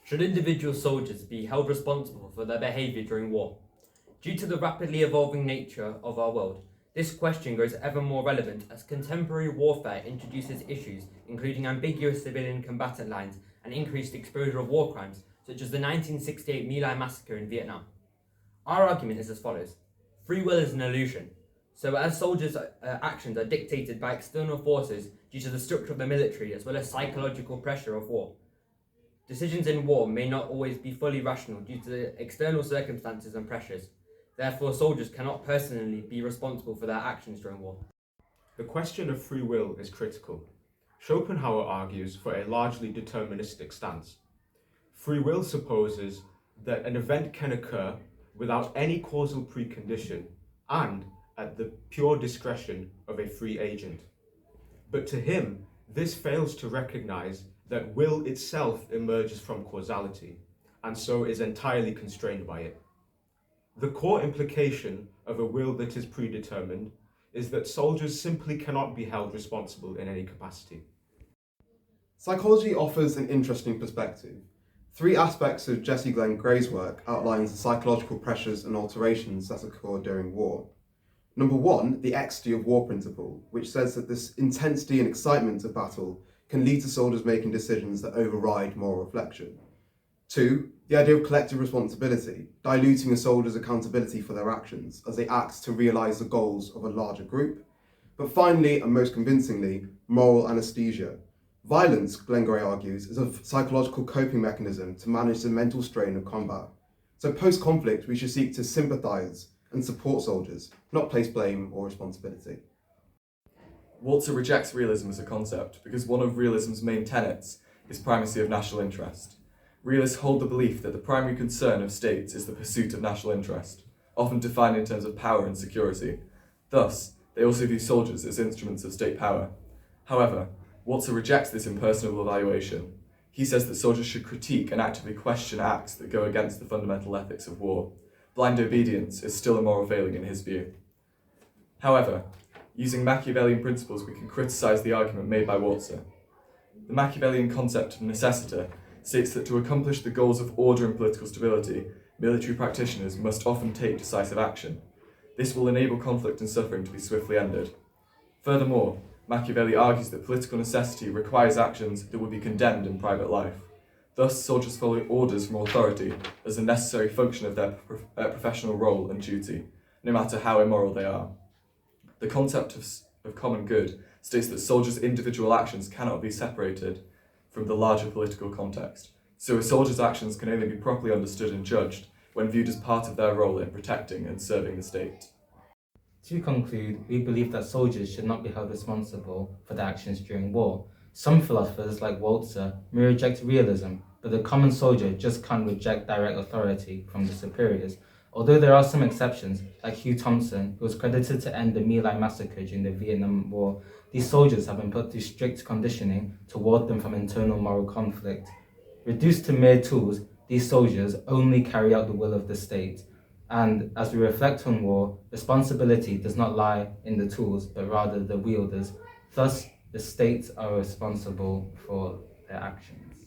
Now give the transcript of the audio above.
Should individual soldiers be held responsible for their behaviour during war? Due to the rapidly evolving nature of our world, this question grows ever more relevant as contemporary warfare introduces issues including ambiguous civilian combatant lines and increased exposure of war crimes, such as the 1968 My Lai massacre in Vietnam. Our argument is as follows. Free will is an illusion. So as soldiers' actions are dictated by external forces due to the structure of the military as well as psychological pressure of war, decisions in war may not always be fully rational due to the external circumstances and pressures. Therefore, soldiers cannot personally be responsible for their actions during war. The question of free will is critical. Schopenhauer argues for a largely deterministic stance. Free will supposes that an event can occur without any causal precondition and at the pure discretion of a free agent. But to him, this fails to recognize that will itself emerges from causality and so is entirely constrained by it. The core implication of a will that is predetermined is that soldiers simply cannot be held responsible in any capacity. Psychology offers an interesting perspective. Three aspects of Jesse Glenn Gray's work outlines the psychological pressures and alterations that occur during war. Number one, the ecstasy of war principle, which says that this intensity and excitement of battle can lead to soldiers making decisions that override moral reflection. Two, the idea of collective responsibility, diluting a soldier's accountability for their actions as they act to realise the goals of a larger group. But finally, and most convincingly, moral anaesthesia. Violence, Glenn Gray argues, is a psychological coping mechanism to manage the mental strain of combat. So post-conflict, we should seek to sympathise and support soldiers, not place blame or responsibility. Walzer rejects realism as a concept because one of realism's main tenets is primacy of national interest. Realists hold the belief that the primary concern of states is the pursuit of national interest, often defined in terms of power and security. Thus, they also view soldiers as instruments of state power. However, Walzer rejects this impersonal evaluation. He says that soldiers should critique and actively question acts that go against the fundamental ethics of war. Blind obedience is still a moral failing in his view. However, using Machiavellian principles, we can criticise the argument made by Walzer. The Machiavellian concept of necessita states that to accomplish the goals of order and political stability, military practitioners must often take decisive action. This will enable conflict and suffering to be swiftly ended. Furthermore, Machiavelli argues that political necessity requires actions that would be condemned in private life. Thus, soldiers follow orders from authority as a necessary function of their professional role and duty, no matter how immoral they are. The concept of common good states that soldiers' individual actions cannot be separated from the larger political context, so a soldier's actions can only be properly understood and judged when viewed as part of their role in protecting and serving the state. To conclude, we believe that soldiers should not be held responsible for their actions during war. Some philosophers, like Walzer, may reject realism, but the common soldier just can't reject direct authority from the superiors. Although there are some exceptions, like Hugh Thompson, who was credited to end the My Lai massacre during the Vietnam War, these soldiers have been put through strict conditioning to ward them from internal moral conflict. Reduced to mere tools, these soldiers only carry out the will of the state. And as we reflect on war, responsibility does not lie in the tools, but rather the wielders. Thus, the states are responsible for their actions.